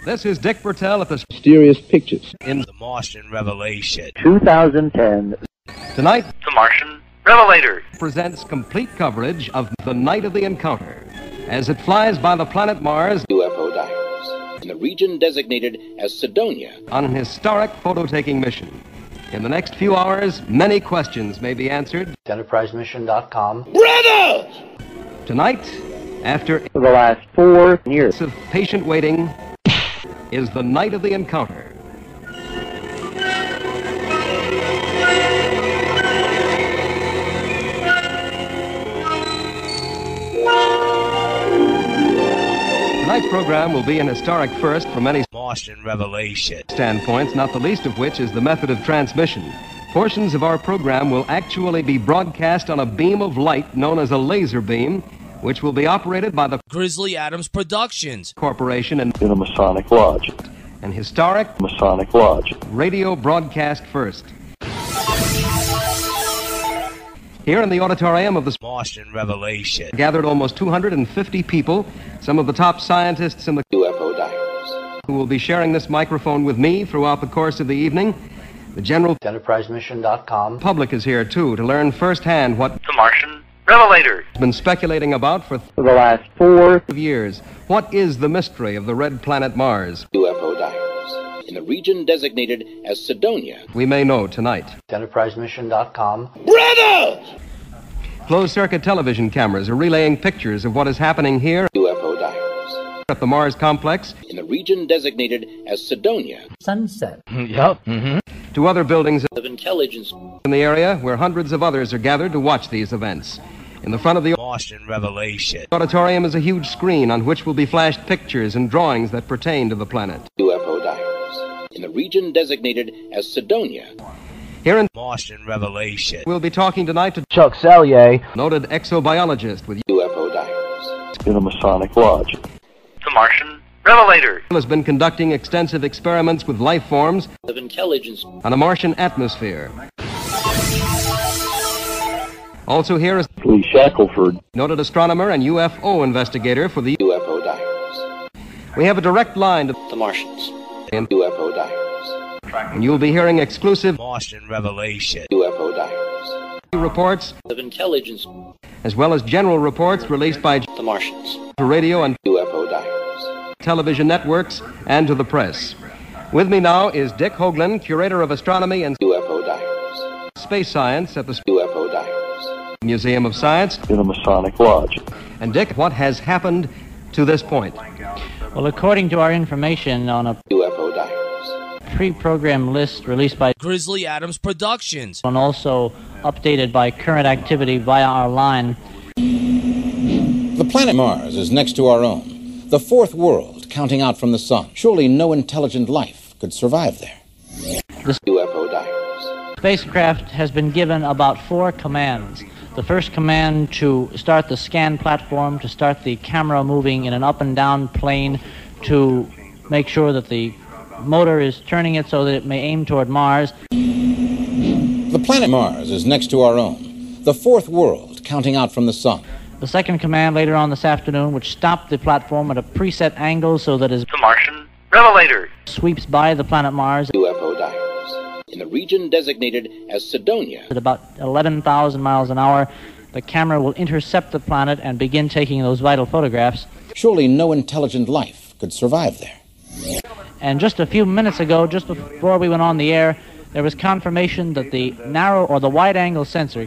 This is Dick Bertel at the Mysterious Pictures in The Martian Revelation 2010. Tonight, The Martian Revelator presents complete coverage of the night of the encounter as it flies by the planet Mars UFO divers in the region designated as Sidonia on an historic photo-taking mission. In the next few hours, many questions may be answered. EnterpriseMission.com. Riddled! Tonight, after For the last 4 years. years of patient waiting, is the night of the encounter. Tonight's program will be an historic first from many Martian Revelation standpoints, not the least of which is the method of transmission. Portions of our program will actually be broadcast on a beam of light known as a laser beam, which will be operated by the Grizzly Adams Productions Corporation and In a Masonic Lodge. an historic Masonic Lodge. radio broadcast first. Here in the auditorium of the Martian Revelation gathered almost 250 people, some of the top scientists in the UFO divers. who will be sharing this microphone with me throughout the course of the evening. The general EnterpriseMission.com. public is here, too, to learn firsthand what The Martian Revelator has been speculating about for For the last 4 years. What is the mystery of the red planet Mars? UFO divers in the region designated as Sidonia. We may know tonight. EnterpriseMission.com. Riddled! Closed-circuit television cameras are relaying pictures of what is happening here UFO divers at the Mars complex in the region designated as Sidonia Sunset. to other buildings of intelligence in the area where hundreds of others are gathered to watch these events. In the front of the Martian Revelation auditorium is a huge screen on which will be flashed pictures and drawings that pertain to the planet. UFO divers in the region designated as Sidonia. Here in Martian Revelation we'll be talking tonight to Chuck Sallier. noted exobiologist with UFO divers In a Masonic Lodge. The Martian Revelator has been conducting extensive experiments with life forms of intelligence on a Martian atmosphere. Also here is Lee Shackelford. noted astronomer and UFO investigator for the UFO divers. We have a direct line to The Martians. And- UFO divers. and you'll be hearing exclusive Martian Revelation UFO divers. reports Of intelligence. as well as general reports released by The Martians. radio and UFO divers. television networks and to the press. With me now is Dick Hoagland, curator of astronomy and UFO divers. space science at the UFO divers. Museum of Science. In a Masonic Lodge. And Dick, what has happened to this point? Well, according to our information on a UFO divers. pre-programmed list released by Grizzly Adams Productions and also updated by current activity via our line, The planet Mars is next to our own, the fourth world counting out from the sun. Surely no intelligent life could survive there. UFO divers. spacecraft has been given about 4 commands. The first command to start the scan platform, to start the camera moving in an up and down plane, to make sure that the motor is turning it so that it may aim toward Mars. The planet Mars is next to our own, the fourth world counting out from the sun. The second command later on this afternoon, which stopped the platform at a preset angle so that it The Martian Revelator sweeps by the planet Mars UFO divers. In the region designated as Sidonia. at about 11,000 miles an hour. The camera will intercept the planet and begin taking those vital photographs. Surely no intelligent life could survive there. And just a few minutes ago, just before we went on the air, there was confirmation that the wide-angle sensor,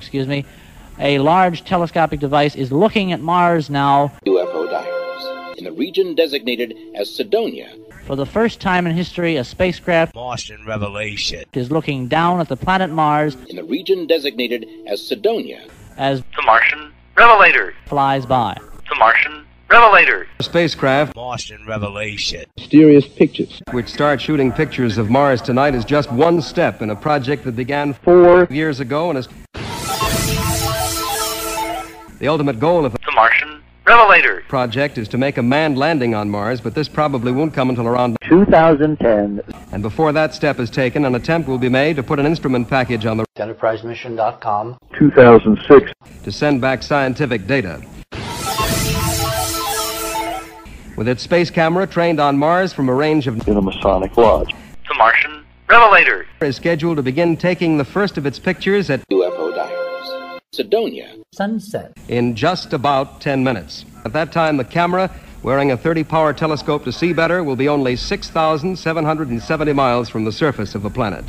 a large telescopic device, is looking at Mars now. UFO divers. In the region designated as Sidonia. For the first time in history, a spacecraft Martian Revelation is looking down at the planet Mars In the region designated as Sidonia. as The Martian Revelator flies by. The Martian Revelator Spacecraft, Martian Revelation Mysterious Pictures. which starts shooting pictures of Mars tonight, is just one step in a project that began 4 years ago and is the ultimate goal of the The Martian Revelator project is to make a manned landing on Mars, but this probably won't come until around 2010. and before that step is taken, an attempt will be made to put an instrument package on the EnterpriseMission.com. 2006. to send back scientific data. with its space camera trained on Mars from a range of in the Masonic Lodge. The Martian Revelator is scheduled to begin taking the first of its pictures at UFO Diaries. Sidonia. Sunset. in just about 10 minutes. At that time, the camera, wearing a 30-power telescope to see better, will be only 6,770 miles from the surface of the planet.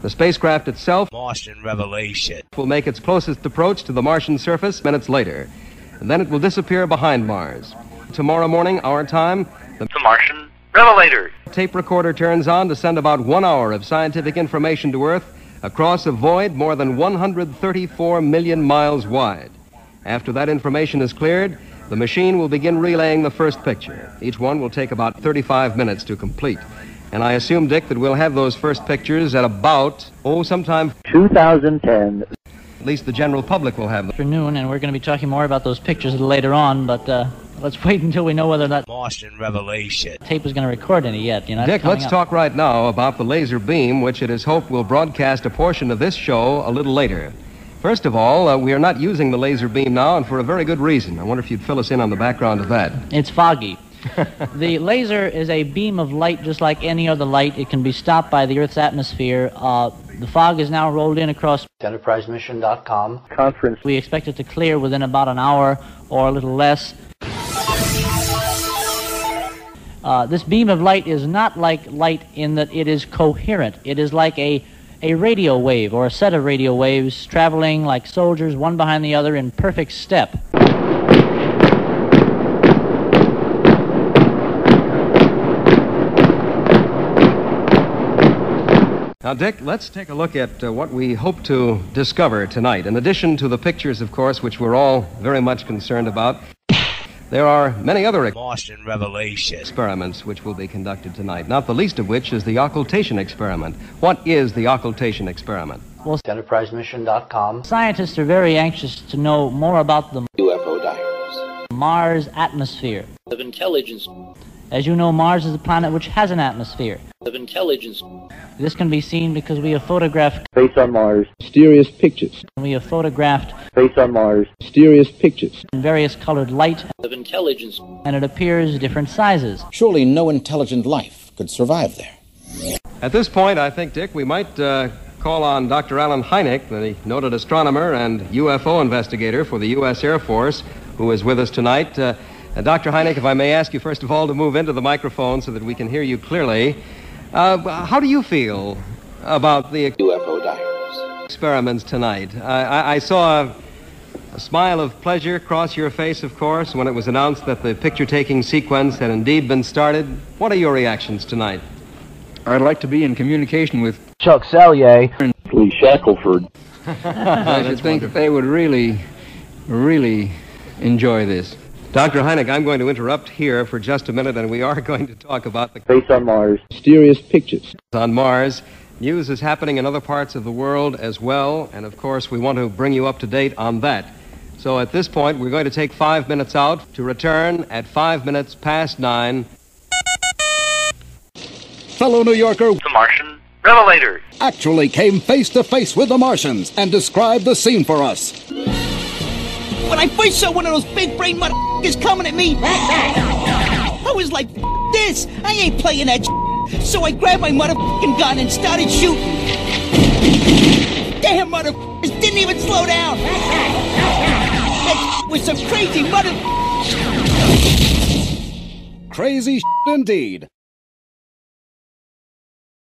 The spacecraft itself Martian Revelation. will make its closest approach to the Martian surface minutes later, and then it will disappear behind Mars. Tomorrow morning, our time, the The Martian Revelator. tape recorder turns on to send about 1 hour of scientific information to Earth across a void more than 134 million miles wide. After that information is cleared, the machine will begin relaying the first picture. Each one will take about 35 minutes to complete. And I assume, Dick, that we'll have those first pictures at about, sometime, 2010. at least the general public will have them. Afternoon, and we're going to be talking more about those pictures later on, but let's wait until we know whether that Martian Revelation. tape is going to record any yet. You know, Dick, let's talk right now about the laser beam, which it is hoped will broadcast a portion of this show a little later. First of all, we are not using the laser beam now, and for a very good reason. I wonder if you'd fill us in on the background of that. It's foggy. The laser is a beam of light just like any other light. It can be stopped by the Earth's atmosphere. The fog is now rolled in across. EnterpriseMission.com. Conference. We expect it to clear within about an hour or a little less. This beam of light is not like light in that it is coherent. It is like a radio wave or a set of radio waves traveling like soldiers one behind the other in perfect step. Now, Dick, let's take a look at what we hope to discover tonight. In addition to the pictures, of course, which we're all very much concerned about, there are many other Martian Revelation. experiments which will be conducted tonight, not the least of which is the occultation experiment. What is the occultation experiment? EnterpriseMission.com. Scientists are very anxious to know more about the UFO Diaries. Mars atmosphere. Of intelligence. As you know, Mars is a planet which has an atmosphere. Of intelligence. This can be seen because we have photographed. Face on Mars. Mysterious pictures. We have photographed Face on Mars. Mysterious pictures. in various colored light, Of intelligence. and it appears different sizes. Surely no intelligent life could survive there. At this point, I think, Dick, we might call on Dr. Alan Hynek, the noted astronomer and UFO investigator for the U.S. Air Force, who is with us tonight. Dr. Hynek, if I may ask you, first of all, to move into the microphone so that we can hear you clearly. How do you feel about the UFO Diaries. experiments tonight? I saw a smile of pleasure cross your face, of course, when it was announced that the picture-taking sequence had indeed been started. What are your reactions tonight? I'd like to be in communication with Chuck Salyer. Lee Shackelford. I should think that they would really, really enjoy this. Dr. Hynek, I'm going to interrupt here for just a minute, and we are going to talk about the Face on Mars. Mysterious pictures. on Mars. News is happening in other parts of the world as well, and of course we want to bring you up to date on that. So at this point, we're going to take 5 minutes out to return at 5 minutes past 9. Fellow New Yorker The Martian Revelator. actually came face to face with the Martians and described the scene for us. When I first saw one of those big brain motherfuckers coming at me, I was like, this, I ain't playing that shit. So I grabbed my motherfucking gun and started shooting. Damn motherfuckers didn't even slow down. That was some crazy motherfucker. Crazy indeed.